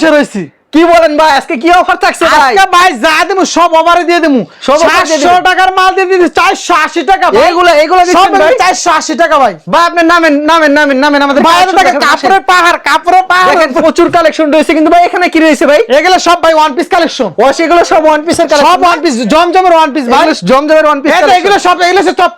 বসে রয়েছি। কি বলেন ভাই, আজকে কি অফার থাকছে ভাই? আজকে ভাই যা দেবো সব অফারে দিয়ে দেবো। 700 টাকার মাল দিয়ে দিচ্ছি 480 টাকা ভাই। এগুলো সব দিচ্ছেন ভাই 480 টাকা ভাই। ভাই আপনি নামেন আমাদের ভাই দেখেন কাপড়ের পাহাড় দেখেন প্রচুর কালেকশন রয়েছে কিন্তু ভাই এখানে কি রয়েছে ভাই? এগুলো সব ভাই ওয়ান পিস কালেকশন। এগুলো সব ওয়ান পিসের কালেকশন, সব ওয়ান পিস, জমজমের ওয়ান পিস ভাই। জমজমের ওয়ান পিস এগুলো সব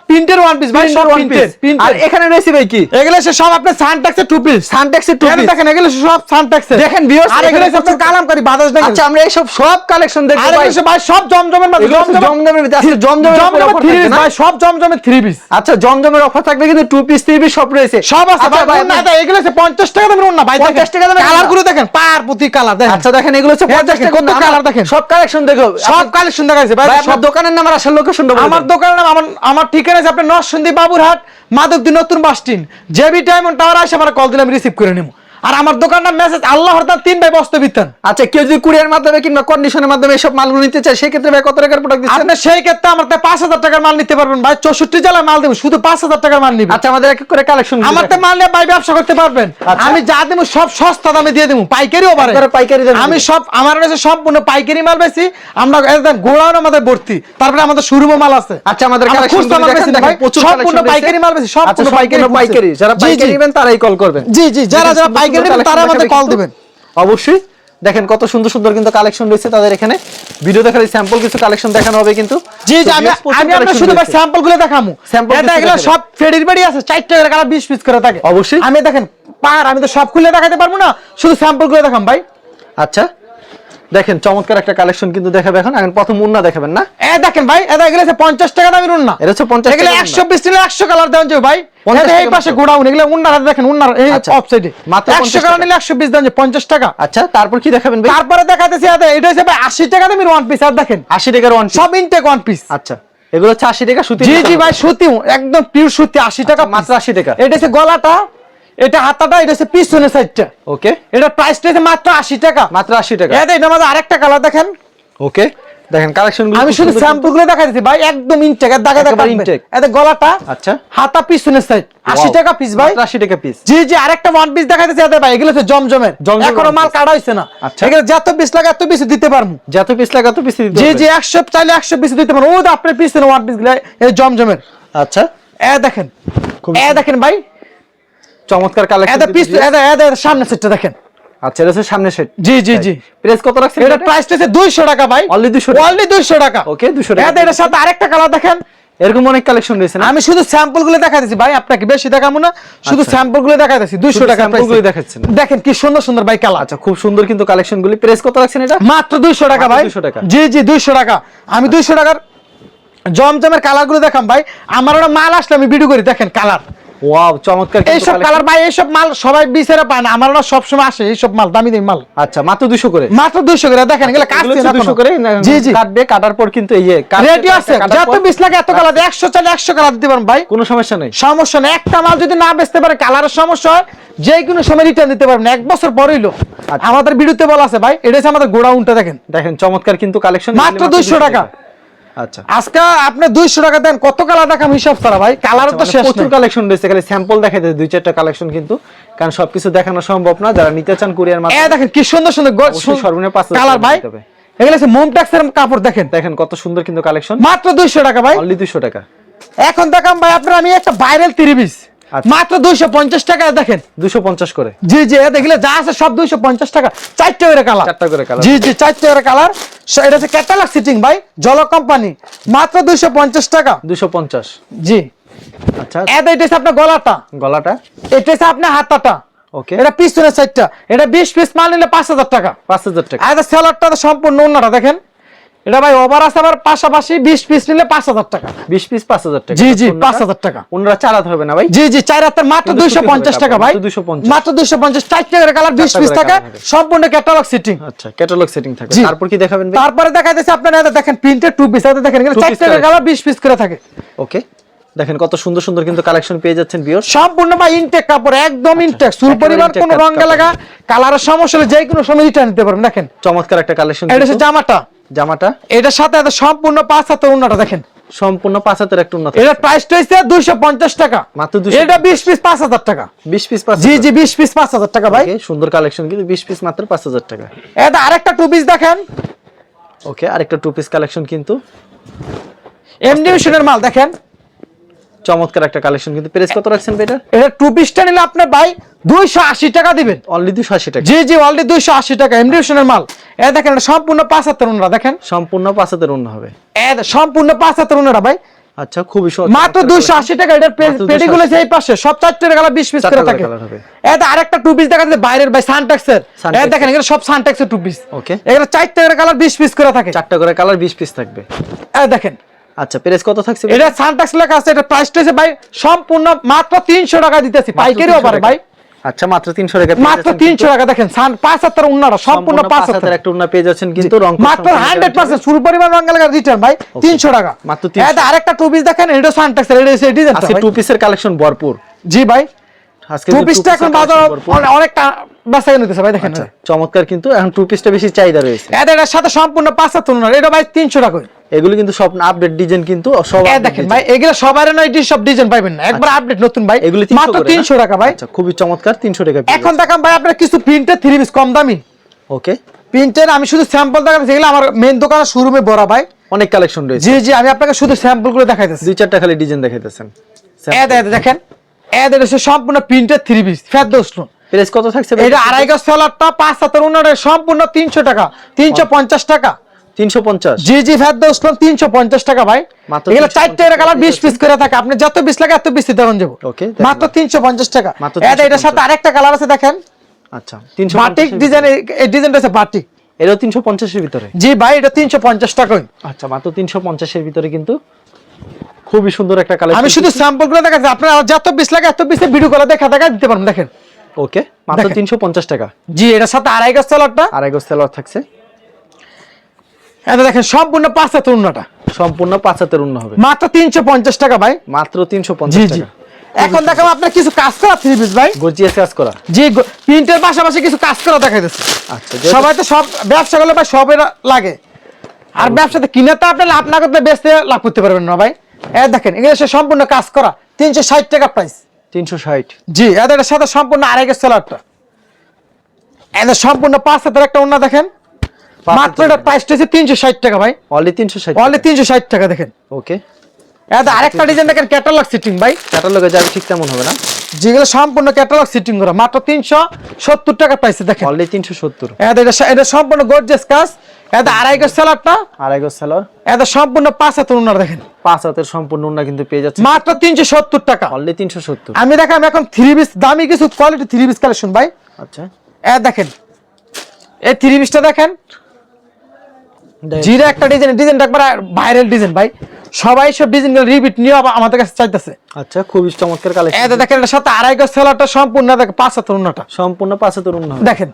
প্রিন্টের ওয়ান পিস ভাই, সব প্রিন্টের। আর এখানে রয়েছে ভাই কি? এগুলো সব আপনার সানটেক্সের টু পিস। সানটেক্সের টু পিস দেখেন এগুলো সব সানটেক্সের। দেখেন ভিউয়ার্স, আর এগুলো সব কালামকারী বাতাস দেখেন। আচ্ছা আমরা এইসব সব কালেকশন দেখব আর ভাই। এগুলো ভাই সব জমজমের মাল, জমজমের ভিতরে আছে, জমজমের অফার থাকবে না ভাই, সব জমজমের 3 পিস। আচ্ছা জমজমের অফার থাকবে কিন্তু 2 পিস 3 পিস সব রয়েছে, সব আছে আচ্ছা ভাই। না এগুলো 50 টাকা দামের ওন্না ভাই। 50 টাকা দামের কালার গুলো দেখেন, পার প্রতি কালার দেখেন। আচ্ছা দেখেন এগুলো হচ্ছে 50 টাকা, কত কালার দেখেন। সব কালেকশন দেখো, সব কালেকশন দেখাইছে ভাই। সব দোকানের নাম আর আসল লোকেশনটা বলুন। আমার দোকানের নাম, আমার ঠিকানা আছে আপনার নরসিংদী বাবুরহাট, মাধবদী নতুন bus stand. JB diamond tower আসে আমার কল দিলে আমি রিসিভ করে নেব। আর আমার দোকানের নাম মেসেজ আল্লাহর দান 3 ভাই বস্তা বিতান। আচ্ছা কেউ যদি কুরিয়ার মাধ্যমে কিংবা কন্ডিশনের মাধ্যমে সব মালগুলো নিতে চায় সেই ক্ষেত্রে ভাই কত টাকার প্রোডাক্ট দিচ্ছেন? আপনি সেই ক্ষেত্রে আমার 5000 টাকার মাল নিতে পারবেন ভাই। 64 জেলায় মাল দেব, শুধু 5000 টাকার মাল নিবেন। আচ্ছা আমাদের এক এক করে কালেকশন আমার তো মাল নিয়ে ভাই ব্যবসা করতে পারবেন। আচ্ছা। আমি যা দেব সব সস্তা দামে দিয়ে দেব, পাইকারি ওভারে। একবারে পাইকারি দামে আমি দিবেন। সব আমার কাছে সম্পূর্ণ পাইকারি মাল বেশি। আমরা একদম গোড়ানো আমাদের ভর্তি, তারপরে আমাদের শোরুমে মাল আছে। আচ্ছা আমাদের আমরা কালেকশন খুচরা মাল বেশি না ভাই, প্রচুর সম্পূর্ণ কালেকশন পাইকারি মাল বেশি, সম্পূর্ণ পাইকারি। যারা পাইকারি নেবেন তারাই কল করবেন। জি যারা পাইকারি নেবেন তারা আমাদের কল দিবেন অবশ্যই। দেখেন কত সুন্দর সুন্দর কিন্তু কালেকশন রয়েছে তাদের এখানে। ভিডিও দেখার স্যাম্পল কিছু কালেকশন দেখানো হবে কিন্তু। জি আমি আমরা শুধু ভাই স্যাম্পল গুলো দেখামু। এটা এগুলো সব ফেডির বেড়ি আছে, 4 টাকার কালার 20 পিস করে থাকে। অবশ্যই আমি দেখেন আমি তো সব খুলে দেখাতে পারবো না, শুধু স্যাম্পল গুলো দেখাম ভাই। আচ্ছা দেখেন চমৎকার একটা কালেকশন কিন্তু দেখাবে এখন। এখন প্রথম উন্না দেখাবেন না? দেখেন ভাই, এগুলো 50 টাকা দামের উন্না। এটা হচ্ছে 50 এগুলো টাকা 120 নিলে 100 কালার দেন যে ভাই। এই পাশে গোডাউন, এগুলো উন্নার দেখেন, উন্নার এই অফ সাইডে মাত্র 100 কালার নিলে 120 দেন যে 50 টাকা। আচ্ছা তারপর কি দেখাবেন ভাই? তারপরে দেখাতেছি এটা হচ্ছে ভাই 80 টাকা দামের ওয়ান পিস। আর দেখেন 80 টাকার ওয়ান পিস, সব ইনটেক ওয়ান পিস। আচ্ছা এগুলো হচ্ছে 80 টাকা সুতি। জি ভাই সুতি, একদম পিওর সুতি, 80 টাকা মাত্র 80 টাকা। এটা হচ্ছে গলাটা, এটা হাতাটা, এটা হচ্ছে পিছনের সাইডটা। ওকে এটা প্রাইসটা হচ্ছে মাত্র 80 টাকা। মাত্র 80 টাকা। এটা আমাদের আরেকটা কালার দেখেন। ওকে দেখেন কালেকশনগুলো আমি শুধু স্যাম্পল গুলো দেখাই দিচ্ছি ভাই, একদম ইনটেক। দেখা ইনটেক। এটা গলাটা, আচ্ছা হাতা পিছনের সাইড, 80 টাকা পিস ভাই। মাত্র 80 টাকা পিস। জি আরেকটা ওয়ান পিস দেখাইতেছি এটা ভাই। এগুলো হচ্ছে জমজমের, এখনো মাল কাটা হইছে না। আচ্ছা এগুলো যত পিস লাগে এত পিস দিতে পারমু। যত পিস লাগে তত পিস দিতে হবে। জি 100 চাইলে 100 পিস দিতে পারমু। ওই আপনার পিছনে ওয়ান পিস গুলো এই জমজমের। আচ্ছা দেখেন দেখেন ভাই চমৎকার কালেকশন। এটা পিস সামনে সেটটা দেখেন। আচ্ছা এটা হচ্ছে সামনে সেট। জি প্রাইস কত রাখছেন? এটা প্রাইসটা হচ্ছে 200 টাকা ভাই। অনলি 200 টাকা। ওকে 200 টাকা। এটার সাথে আরেকটা কালার দেখেন। এরকম অনেক কালেকশন রয়েছে না? আমি শুধু স্যাম্পল গুলো দেখাইতেছি ভাই, আপনাকে বেশি দেখাবো না, শুধু স্যাম্পল গুলো দেখাইতেছি। 200 টাকা স্যাম্পল গুলো দেখাচ্ছেন। দেখেন কি সুন্দর সুন্দর ভাই কালার। আচ্ছা খুব সুন্দর কিন্তু কালেকশন গুলি। প্রাইস কত রাখছেন এটা? মাত্র 200 টাকা ভাই। 200 টাকা। জি 200 টাকা। আমি 200 টাকার জমজমের কালার গুলো দেখাম ভাই। আমার ওটা মাল আসলে আমি ভিডিও করি, দেখেন কালার। ওয়াও চমৎকার কিন্তু এইসব কালার ভাই, এইসব মাল সবাই বিচারে পায় না, আমার ওটা সব সময় আসে এইসব মাল, দামি দামি মাল। আচ্ছা মাত্র 200 করে। মাত্র 200 করে। দেখেন এগুলো কাটছে না 200 করে। জি কাটবে, কাটার পর কিন্তু এই রেডি আছে। যত 20 লাগে এত কালার, 100 চাইলে 100 কালার দিতে পারেন ভাই, কোনো সমস্যা নেই। সমস্যা নেই। একটা মাল যদি না বেচতে পারে, কালারের সমস্যা হয়, যে কোনো সময় রিটার্ন দিতে পারবেন, 1 বছর পর হইলো। আমাদের ভিডিওতে বলা আছে ভাই, এটা হচ্ছে আমাদের গোডাউনটা। দেখেন চমৎকার কিন্তু কালেকশন। মাত্র 200 টাকা। আচ্ছা আজকে আপনি 200 টাকা দেন, কত কালার দেখাম হিসাব ছাড়া ভাই, কালার তো শেষ প্রচুর কালেকশন রয়েছে। খালি স্যাম্পল দেখাইতে 2-4টা কালেকশন কিন্তু, কারণ সবকিছু দেখানো সম্ভব না। যারা নিতে চান কুরিয়ার মাধ্যমে দেখেন কি সুন্দর সুন্দর সর্বনিম্ন 5 কালার ভাই। এগুলো হচ্ছে মোমটেক্সের কাপড়। দেখেন কত সুন্দর কিন্তু কালেকশন। মাত্র 200 টাকা ভাই, অনলি 200 টাকা। এখন দেখাম ভাই আপনার আমি একটা ভাইরাল 3 পিস, মাত্র 250 টাকা। দেখেন 250 করে। জি দেখলে যা আছে সব 250 টাকা। 4টা করে কালার। 4টা করে কালার। জি 4টা করে কালার। এটা হচ্ছে ক্যাটালগ সিটিং ভাই, জলক কোম্পানি। মাত্র 250 টাকা। 250 জি। আচ্ছা এটা হচ্ছে আপনার গলাটা, এটা হচ্ছে আপনার হাতাটা। ওকে এটা পিছনের সাইডটা। এটা 20 পিস মাল নিলে 5000 টাকা। 5000 টাকা। আর এটা সেলারটা তো সম্পূর্ণ অন্যটা। দেখেন এটা ভাই ওভার আছে, আবার পাশাপাশি 20 পিস নিলে 5000 টাকা। 20 পিস 5000 টাকা। জি 5000 টাকা। ওনারা চালাতে হবে না ভাই? জি 4 হাতের মাত্র 250 টাকা ভাই। মাত্র 250। 4টা করে কালার, 20 পিস টাকা, সম্পূর্ণ ক্যাটালগ সিটিং। আচ্ছা ক্যাটালগ সেটিং থাকে। তারপর কি দেখাবেন ভাই? তারপরে দেখাইতেছি আপনারা, এটা দেখেন প্রিন্টেড 2 পিস। এটা দেখেন এগুলো 4টা করে কালার, 20 পিস করে থাকে। ওকে দেখেন কত সুন্দর সুন্দর কিন্তু কালেকশন পেয়ে যাচ্ছেন ভিউয়ার্স। সম্পূর্ণ ভাই ইনটেক কাপড়, একদম ইনটেক। সুল পরিমাণ কোনো রঙে লাগা, কালারের সমস্যা হলে যে কোনো সময় রিটার্ন নিতে পারবেন। দেখেন চমৎকার একটা কালেকশন। এটা হচ্ছে জামাটা। জামাটা এটার সাথে এত সম্পূর্ণ 5 হাতের ওন্নাটা দেখেন, সম্পূর্ণ 5 হাতের একটা উন্নত। এটা প্রাইসটা হচ্ছে 250 টাকা মাত্র 250। এটা 20 পিস 5000 টাকা। 20 পিস জি জি 20 পিস 5000 টাকা ভাই। ওকে, সুন্দর কালেকশন কিন্তু 20 পিস মাত্র 5000 টাকা। এটা আরেকটা টু পিস দেখেন, ওকে, আরেকটা 2 পিস কালেকশন কিন্তু এমডিউশনের মাল দেখেন, চমৎকার একটা কালেকশন কিন্তু। প্রাইস কত রাখছেন বেটা? এটা টু পিসটা নিলে আপনি ভাই 280 টাকা দিবেন। অনলি 280 টাকা। জি জি অলরেডি 280 টাকা এমডিউশনের মাল। এটা দেখেন এটা সম্পূর্ণ 5 হাতের ওন্না দেখেন, সম্পূর্ণ 5 হাতের উন্নত হবে। এটা সম্পূর্ণ 5 হাতের ওন্নাটা ভাই আচ্ছা, খুবই মাত্র 280 টাকা। এটার পেটিগুলো সেই পাশে সব 4 টাকা 20 পিস করে থাকে। এটা আরেকটা টু পিস দেখা যাচ্ছে বাইরের ভাই সানটেক্সের, এটা দেখেন এগুলো সব সানটেক্সের টু পিস। ওকে, এগুলো 4 টাকার কালার 20 পিস করে থাকে, 4টা করে কালার 20 পিস থাকবে। এটা দেখেন। আচ্ছা, প্রাইস কত থাকছে? এটা সানটেক্স লেখা আছে, এটা প্রাইসটা হচ্ছে ভাই সম্পূর্ণ মাত্র 300 টাকা দিতেছি, পাইকারি অফারে ভাই। আচ্ছা, মাত্র 300 টাকা। মাত্র 300 টাকা দেখেন, 5 হাতের ওন্নাটা সম্পূর্ণ 5 হাতের একটা উন্নত পেয়ে যাচ্ছেন কিন্তু রং মাত্র 100% ফুল পরিমাণ রঙের রিটার্ন ভাই 300 টাকা মাত্র 300। এটা আরেকটা টু পিস দেখেন, এটা সানটেক্সের, এটা হচ্ছে ডিজাইন আজকে 2 পিসের কালেকশন ভরপুর। জি ভাই, আজকে টু 2 পিসটা এখন বাজার অনেকটা বেচা কেনা হইতেছে ভাই দেখেন। আচ্ছা, চমৎকার কিন্তু এখন 2 পিসটা বেশি চাহিদা রয়েছে। এটার সাথে সম্পূর্ণ 5 হাতের ওন্না, এটা ভাই 300 টাকা। এগুলো কিন্তু সব আপডেট ডিজাইন কিন্তু সব দেখেন ভাই, এগুলো সবার নয়, এটি সব ডিজাইন পাবেন না, একবার আপডেট নতুন ভাই, এগুলো মাত্র 300 টাকা ভাই। আচ্ছা, খুবই চমৎকার 300 টাকা। এখন দেখাম ভাই আপনার কিছু প্রিন্টের থ্রি পিস কম দামি। ওকে, প্রিন্টের আমি শুধু স্যাম্পল দেখাচ্ছি, যেগুলো আমার মেইন দোকানের শোরুমে বড় ভাই। অনেক কালেকশন রয়েছে। জি জি আমি আপনাকে শুধু স্যাম্পল গুলো দেখাইতেছি। 2-4টা খালি ডিজাইন দেখাইতেছেন। দেখেন এদের হচ্ছে সম্পূর্ণ প্রিন্টের three piece Ferdous loan. Price কত থাকছে? এটা 2.5 গজ সেলারটা 5 হাতের ওন্নাটা সম্পূর্ণ 300 টাকা, 350 টাকা। 350। জি জি ফেরদৌস লোন 350 টাকা ভাই। এগুলো 4 টাকার কালার 20 পিস করে থাকে, আপনি যত পিস লাগে এত পিস দেন যাব। ওকে, মাত্র 350 টাকা। মাত্র এটার সাথে আরেকটা কালার আছে দেখেন, আচ্ছা 350 বাটিক ডিজাইন, এই ডিজাইনটা আছে বাটিক। এটাও 350 এর ভিতরে। জি ভাই এটা 350 টাকা। আচ্ছা, মাত্র 350 এর ভিতরে কিন্তু খুবই সুন্দর একটা কালেকশন। আমি শুধু স্যাম্পল গুলো দেখাচ্ছি, আপনারা যত পিস লাগে এত পিসে ভিডিও করে দেখা দিতে পারেন দেখেন। ওকে, মাত্র 350 টাকা। জি এটার সাথে 2.5 গজ সেলারটা, 2.5 গজ সেলার থাকছে। এটা দেখেন সম্পূর্ণ 5 হাতের ওন্নাটা, সম্পূর্ণ 5 হাতের উন্নত হবে। মাত্র 350 টাকা ভাই। মাত্র 350 জি জি। টাকা। এখন দেখাবো আপনার কিছু কাজ করা থ্রি পিস ভাই। গর্জিয়াস কাজ করা। জি প্রিন্টের পাশাপাশি কিছু কাজ করা দেখাইতেছে। আচ্ছা, সবাই তো সব ব্যবসা করলে ভাই সবের লাগে, আর ব্যবসাতে কিনে তো আপনি লাভ না করতে বেচতে লাভ করতে পারবেন না ভাই। দেখেন এগুলো সম্পূর্ণ কাজ করা 360 টাকা প্রাইস। 360। জি এদের সাথে সম্পূর্ণ 2.5 গজ সেলারটা, এদের সম্পূর্ণ 5 হাতের একটা ওন্না দেখেন, মাত্র এটা প্রাইসটা হচ্ছে 360 টাকা ভাই। অনলি 360। অনলি 360 টাকা দেখেন। ওকে, এটা আরেকটা ডিজাইন দেখেন, ক্যাটালগ সিটিং ভাই। ক্যাটালগে যাবে ঠিক তেমন হবে না, যেগুলো সম্পূর্ণ ক্যাটালগ সিটিং করা, মাত্র 370 টাকা প্রাইসে দেখেন। অনলি 370। এটা সম্পূর্ণ গর্জিয়াস কাজ। এটা 2.5 গজ সেলারটা, 2.5 গজ সেলার। এটা সম্পূর্ণ 5 হাতের ওন্না দেখেন, 5 হাতের সম্পূর্ণ উন্নত কিন্তু পেয়ে যাচ্ছে মাত্র 370 টাকা। অনলি 370। আমি দেখাম এখন থ্রি পিস দামি কিছু কোয়ালিটি থ্রি পিস কালেকশন ভাই। আচ্ছা, দেখেন এই থ্রি পিসটা দেখেন, জিরা একটা ডিজাইনটা একবার ভাইরাল ডিজাইন ভাই, সবাই সব ডিজাইনগুলো রিপিট নিয়ে আমাদের কাছে চাইতেছে। আচ্ছা, খুবই চমৎকার কালেকশন। এটা দেখেন এর সাথে 2.5 গজ সেলারটা সম্পূর্ণ দেখেন 5 হাতের ওন্নাটা, সম্পূর্ণ 5 হাতের উন্নত হবে। দেখেন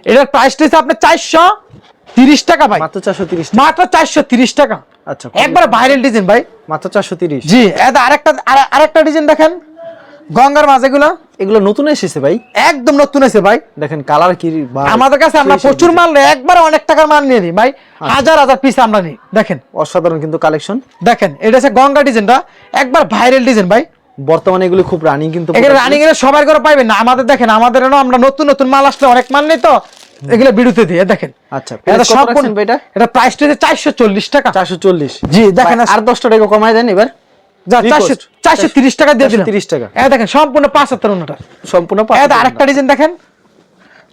এটার প্রাইসটা হচ্ছে আপনার 430 টাকা ভাই, মাত্র 430। মাত্র 430 টাকা। আচ্ছা, একবার ভাইরাল ডিজাইন ভাই, মাত্র 430। জি এটা আরেকটা ডিজাইন দেখেন, গঙ্গার মাছ এগুলো এগুলো নতুন এসেছে ভাই, একদম নতুন আছে ভাই। দেখেন কালার কি ভাই, আমাদের কাছে আমরা প্রচুর মাল নেই, একবার অনেক টাকার মাল নিয়ে নিই ভাই, হাজার হাজার পিস আমরা নিই। দেখেন অসাধারণ কিন্তু কালেকশন। দেখেন এটা হচ্ছে গঙ্গা ডিজাইনটা, একবার ভাইরাল ডিজাইন ভাই। বর্তমানে এগুলো খুব রানিং কিন্তু, এগুলো রানিং এর সবার ঘরে পাইবেন না, আমাদের দেখেন আমাদের আমরা নতুন নতুন মাল আসলে অনেক মাল নেই তো এগুলো বিড়ুতে দিয়ে দেখেন। আচ্ছা, এটা সম্পূর্ণ এটা এটা প্রাইসটা হচ্ছে 440 টাকা। 440। জি দেখেন আর 10 টাকা কমায় দেন এবার, যা 430 টাকা দিয়ে দিলাম। 430 টাকা। এটা দেখেন সম্পূর্ণ 5 হাতের ওন্নাটা, সম্পূর্ণ 5 এটা আরেকটা ডিজাইন দেখেন,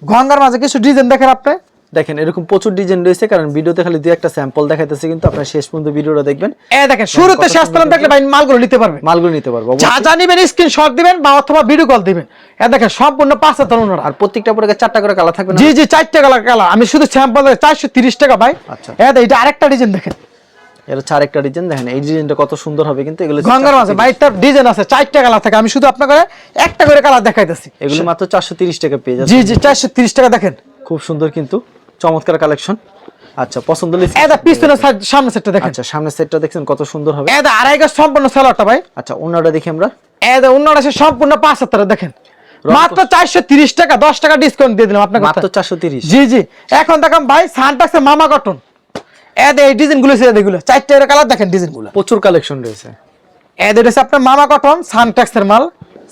গঙ্গার মাঝে কিছু ডিজাইন দেখেন আপনি। দেখেন এরকম প্রচুর ডিজাইন রয়েছে, কারণ ভিডিওতে খালি দুই একটা স্যাম্পল দেখাইতেছে, কিন্তু আপনারা শেষ পর্যন্ত ভিডিওটা দেখবেন। দেখেন শুরুতে শেষ পর্যন্ত দেখলে ভাই মালগুলো নিতে পারবে, মালগুলো নিতে পারবো। যা যা নিবেন স্ক্রিনশট দিবেন বা অথবা ভিডিও কল দিবেন। দেখেন সম্পূর্ণ 5 হাতের ওন্নাটা, আর প্রত্যেকটা পরে 4টা করে কালার থাকবে না? জি জি 4টা কালার। আমি শুধু স্যাম্পল 430 টাকা ভাই। আচ্ছা, এটা আরেকটা ডিজাইন দেখেন, এর হচ্ছে আরেকটা ডিজাইন দেখেন, এই ডিজাইনটা কত সুন্দর হবে কিন্তু। এগুলো গঙ্গার মাঝে ভাই তার ডিজাইন আছে 4টা কালার থাকে, আমি শুধু আপনাকে একটা করে কালার দেখাইতেছি। এগুলো মাত্র 430 টাকা পেয়ে যাচ্ছে। জি জি 430 টাকা দেখেন, খুব সুন্দর কিন্তু চমৎকার কালেকশন। আচ্ছা, পছন্দ হলে এটা পিছনের সামনে সেটটা দেখেন। আচ্ছা, সামনের সেটটা দেখছেন কত সুন্দর হবে। এটা 2.5 গজ সম্পূর্ণ সেলারটা ভাই। আচ্ছা, ওনাটা দেখি আমরা। এটা ওন্নাটা সম্পূর্ণ 5 হাতের দেখেন, মাত্র 430 টাকা, 10 টাকা ডিসকাউন্ট দিয়ে দিলাম আপনাকে। মাত্র 430। জি জি। এখন দেখাম ভাই সানটাক্সের মামা কটন, এই ডিজাইনগুলো আছে এগুলো চারটা কালার দেখেন ডিজাইনগুলো প্রচুর কালেকশন রয়েছে। এটা হচ্ছে আপনার মামা কটন সানটেক্সের মাল।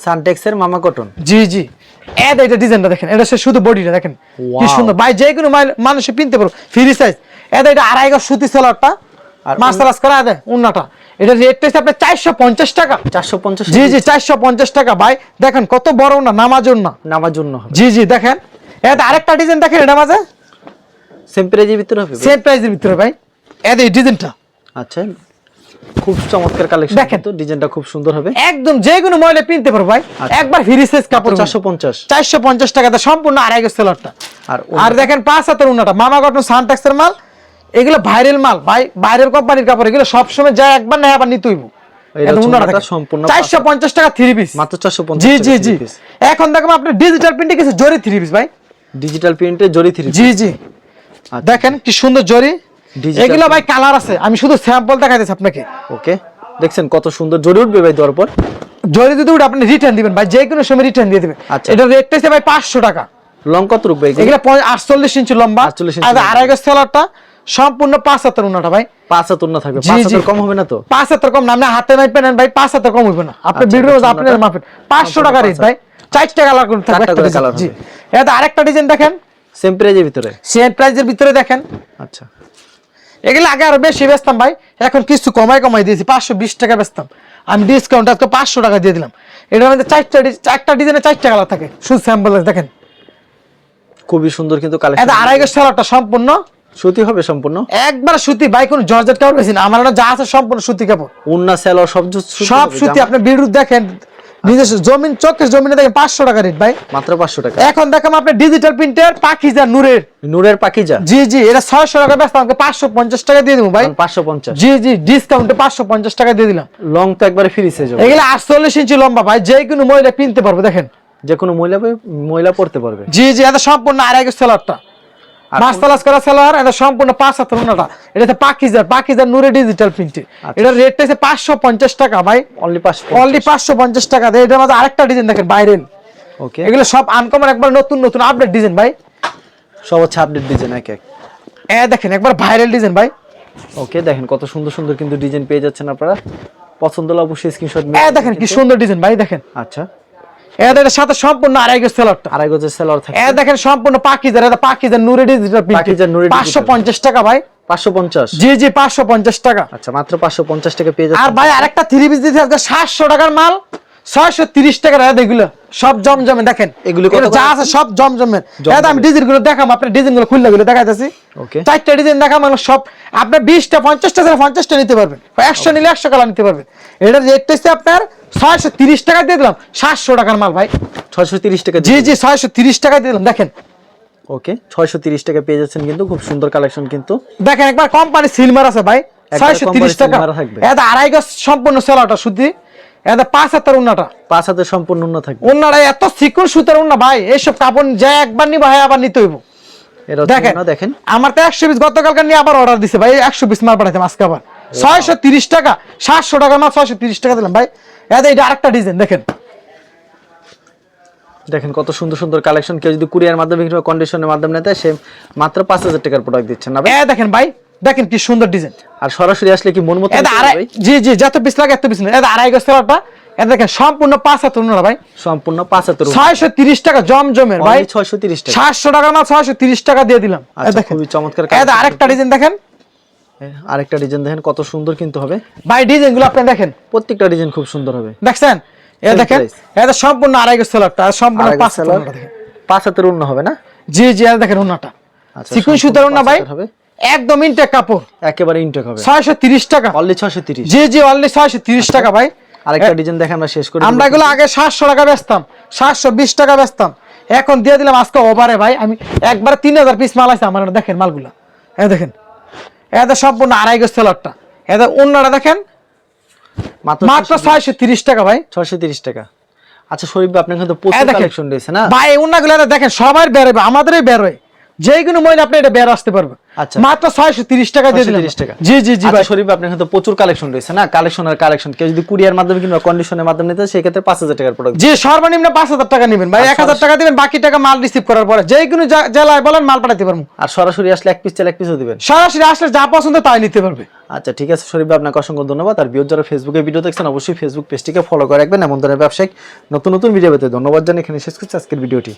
সানটেক্সের মামা কটন। জি জি এটা ডিজাইনটা দেখেন, এটা শুধু বডিটা দেখেন কি Wow. সুন্দর ভাই, যে কোনো মানুষ কিনতে পারো ফ্রি সাইজ। এটা 2.5 গজ সুতি সেলারটা আর মাস্টারাস করা দেয় উন্নাটা। এটা রেটটা হচ্ছে আপনার 450 টাকা। 450। জি জি 450 টাকা ভাই, দেখেন কত বড় না নামাজুর না। নামার জন্য হবে। জি জি দেখেন এটা আরেকটা ডিজাইন দেখেন, এটা মাঝে সেম প্রাইজের ভিতরে হবে ভাই? সেম প্রাইসের ভিতরে ভাই। এই ডিজাইনটা আচ্ছা, খুব চমৎকার কালেকশন, দেখেন। তো ডিজাইনটা খুব সুন্দর হবে। একদম যে কোনো মহিলা কিনতে পারো ভাই, আচ্ছা। একবার ফ্রি সাইজ কাপড় 450। 450 টাকাতে সম্পূর্ণ 2.5 গজ সেলারটা। আর আর দেখেন 5 হাতের উন্নাটা মামা কটন সানটেক্সের মাল। এগুলো ভাইরাল মাল ভাই, বাইরের কোম্পানির কাপড়, এগুলো সবসময় যায় একবার না আবার নিতে হইব। এটা এটা উন্নাটা উন্নাটা দেখেন, সম্পূর্ণ 450 টাকা 3 পিস মাত্র 450 জি টাকা জি three জি piece। এখন দেখো আপনি ডিজিটাল প্রিন্টে কিছু জরি 3 পিস ভাই। ডিজিটাল প্রিন্টে জরি 3 জি জি আচ্ছা। দেখেন কি সুন্দর জরি। Digital এগুলো ভাই কালার আছে, আমি শুধু স্যাম্পল দেখাইতেছি আপনাকে। ওকে, দেখছেন কত সুন্দর জরি উঠবে ভাই দেওয়ার পর। জরি যদি উঠে আপনি রিটার্ন দিবেন ভাই, যে কোনো সময় রিটার্ন দিয়ে দিবেন। আচ্ছা। এটা রেটটা হচ্ছে ভাই 500 টাকা। লং কত রূপ ভাই? এগুলো 48 ইঞ্চি লম্বা, 48 ইঞ্চি আর লম্বা। 2.5 গজ সেলারটা সম্পূর্ণ 5 হাতের উন্নাটা ভাই। 5 হাত না থাকবে? জি, 5 জি। হাতের কম হবে না তো? 5 হাতের কম না, আপনি হাতে মাপেন নেন ভাই, 5 হাতের কম হইবে না। আপনি আচ্ছা, ভিডিও এটা আপনি উন্নাটা? মাপেন 500 টাকা রেট ভাই। 4টা কালার করে থাকবে, 4টা একটা করে ডিজাইন। কালার জি হবে। এটা আরেকটা ডিজাইন দেখেন সেম প্রাইজের ভিতরে? সেম প্রাইজের ভিতরে দেখেন। আচ্ছা, এগুলো আগে আরো বেশি বেচতাম ভাই, এখন কিছু কমাই দিয়েছি, 520 টাকা বেচতাম, আমি ডিসকাউন্ট আজকে 500 টাকা দিয়ে দিলাম। এটার মধ্যে চারটা ডিজাইনে 4টা কালার থাকে, শুধু স্যাম্পল দেখেন। খুবই সুন্দর কিন্তু কালেকশন। এটা 2.5 গজ সেলারটা সম্পূর্ণ সুতি হবে সম্পূর্ণ? একবার সুতি ভাই, কোন জর্জেট কাপড় বেশি না, আমার এটা যা আছে সম্পূর্ণ সুতি কাপড়। উন্না সেলর সব সব সুতি। আপনি ভিডিও দেখেন, নিজস্ব জমিন চোখের জমিনে দেখেন 500 টাকা রেট ভাই। মাত্র 500 টাকা। এখন দেখাম আপনি ডিজিটাল প্রিন্টের পাকিজা নূরের। নূরের পাকিজা? জি জি এটা 600 টাকা বেচতাম, আমাকে 550 টাকা দিয়ে দেবো ভাই। 550? জি জি ডিসকাউন্টে 550 টাকা দিয়ে দিলাম। লং তো একবারে ফ্রি সাইজ হবে? এগুলো 48 ইঞ্চি লম্বা ভাই, যে কোনো মহিলা কিনতে পারবে দেখেন। যে কোনো মহিলা পড়তে পারবে? জি জি এটা সম্পূর্ণ 2.5 গজ সেলারটা, আর মাস্টারাস করা সেলার। এটা সম্পূর্ণ 5 হাতের উন্নাটা। এটা পাকিজা নূরের ডিজিটাল প্রিন্টের। এটার রেটটা হচ্ছে 550 টাকা ভাই, অনলি 550? অনলি 550 টাকা। এটার মধ্যে আরেকটা ডিজাইন দেখেন ভাইরাল। ওকে, এগুলো সব আনকমন, একবার নতুন নতুন আপডেট ডিজাইন ভাই। সব হচ্ছে আপডেট ডিজাইন এক এক। দেখেন একবার ভাইরাল ডিজাইন ভাই। ওকে, দেখেন কত সুন্দর সুন্দর কিন্তু ডিজাইন পেয়ে যাচ্ছেন আপনারা। পছন্দ হলে অবশ্যই স্ক্রিনশট দেখেন কি সুন্দর ডিজাইন ভাই দেখেন। আচ্ছা, এটার সাথে সম্পূর্ণ 2.5 গজ সেলারটা। 2.5 গজের সেলর থাকে? দেখেন সম্পূর্ণ পাকিজা নূরের ডিজিটাল প্রিন্ট। পাকিজা নূরের digital। 550 টাকা ভাই। 550? জি জি 550 টাকা। আচ্ছা, মাত্র 550 টাকা পেয়ে আর যাচ্ছেন। ভাই আরেকটা 3 পিস দিতে আজকে 700 টাকার মাল 630 টাকা রেট। এগুলো সব জমজমে দেখেন, এগুলো কত যা আছে সব জমজমে। এটা আমি ডিজাইন গুলো দেখাম, আপনি ডিজাইন গুলো খুললে গুলো দেখাইতেছি। ওকে, 4টা ডিজাইন দেখাম, মানে সব আপনি 20টা 50টা 50টা নিতে পারবেন, 100 নিলে 100 কালার নিতে পারবেন। এটার রেটটা হচ্ছে আপনার 630 টাকা দিয়ে দিলাম। 700 টাকার মাল ভাই। 630 টাকা? জি জি 630 টাকা দিয়ে দিলাম দেখেন। ওকে, 630 টাকা পেয়ে যাচ্ছেন কিন্তু, খুব সুন্দর কালেকশন কিন্তু। দেখেন একবার কোম্পানি সিলমার আছে ভাই, একবার 630 টাকা। company silver থাকবে। এটা 2.5 গজ সম্পূর্ণ সেলাটা সুতি। এটা 5 হাতের উন্নাটা। 5 হাতের সম্পূর্ণ উন্না থাকবে? উন্নাটা এত সিকুন সুতার উন্না ভাই, এইসব কাপড় যা একবার নিবা হয় আবার নিতে হইব। এটা দেখেন উন্না দেখেন। আমার তো 100 পিস গতকালকে নিয়ে আবার অর্ডার দিছে ভাই, 100 পিস মাল পাঠাইতে আজকে আবার 630 টাকা। 700 টাকা মাল 630 টাকা দিলাম ভাই। এটা আরেকটা ডিজাইন দেখেন। দেখেন কত সুন্দর সুন্দর কালেকশন। কেউ যদি কুরিয়ার মাধ্যমে কিংবা কন্ডিশনের মাধ্যমে নেয় সে মাত্র 5000 টাকার প্রোডাক্ট দিচ্ছেন না ভাই? দেখেন ভাই, দেখেন কি সুন্দর ডিজাইন। আর সরাসরি আসলে কি মন মতো এটা ভাই? জি জি যত পিস লাগে এত পিস না। এটা 2.5 গজ সেলাটা। এটা দেখেন সম্পূর্ণ 5 হাতের উন্না ভাই, সম্পূর্ণ 5 হাতের? 630 টাকা জমজমের ভাই। 630 টাকা? 700 টাকা মাল 630 টাকা দিয়ে দিলাম। আচ্ছা, খুবই চমৎকার। এটা আরেকটা ডিজাইন দেখেন। আরেকটা ডিজাইন দেখেন কত সুন্দর কিন্তু হবে ভাই। ডিজাইন গুলো আপনি দেখেন, প্রত্যেকটা ডিজাইন খুব সুন্দর হবে। দেখছেন এটা দেখেন। এটা সম্পূর্ণ 2.5 গজ সেলারটা, সম্পূর্ণ 5 হাতের উন্না দেখেন। 5 হাতের উন্না হবে না? জি জি এটা দেখেন উন্নাটা, আচ্ছা, সিকুয়েন্স সুতার উন্না ভাই, হবে একদম ইনটেক কাপড়, একেবারে ইনটেক হবে। 630 টাকা অনলি 630? জি জি অনলি 630 টাকা ভাই। আরেকটা ডিজাইন দেখেন, আমরা শেষ করি। আমরা এগুলো আগে 700 টাকা বেচতাম, 720 টাকা বেচতাম, এখন দিয়ে দিলাম আজকে ওভারে ভাই। আমি একবার 3000 পিস মাল আছে আমার। দেখেন মালগুলা, এই দেখেন। এটা সম্পূর্ণ 2.5 গজ সেলারটা। এটা উন্নাটা দেখেন মাত্র 630 টাকা ভাই। 630 টাকা। আচ্ছা শরীফ ভাই, আপনার কিন্তু প্রচুর কালেকশন রয়েছে না ভাই? উন্নাগুলো দেখেন সবার বের হবে, আমাদেরই বের হয়। যে কোনো মহিলা আপনি এটা বের আসতে পারবে আচ্ছা। মাত্র 630 টাকা দিয়ে দিলাম 630 টাকা। জি জি জি ভাই আচ্ছা শরীফ আপনি কিন্তু প্রচুর কালেকশন রয়েছে না, কালেকশন কেউ যদি কুরিয়ার মাধ্যমে কিংবা কন্ডিশনের মাধ্যমে নিতে সেই ক্ষেত্রে 5000 টাকার প্রোডাক্ট। জি সর্বনিম্ন 5000 টাকা নেবেন ভাই, 1000 টাকা দিবেন, বাকি টাকা মাল রিসিভ করার পরে যে কোনো জেলায় বলেন মাল পাঠাতে পারবো। আর সরাসরি আসলে এক পিস চাইলে এক পিসও দিবেন। সরাসরি আসলে যা পছন্দ তাই নিতে পারবে। আচ্ছা ঠিক আছে শরীফ ভাই, আপনাকে অসংখ্য ধন্যবাদ। আর ভিউয়ার যারা ফেসবুকে ভিডিও দেখছেন অবশ্যই ফেসবুক পেজটিকে ফলো করে রাখবেন, এমন ধরনের ব্যবসায়িক নতুন নতুন ভিডিও পেতে। ধন্যবাদ জানিয়ে এখানে শেষ করছি আজকের ভিডিওটি।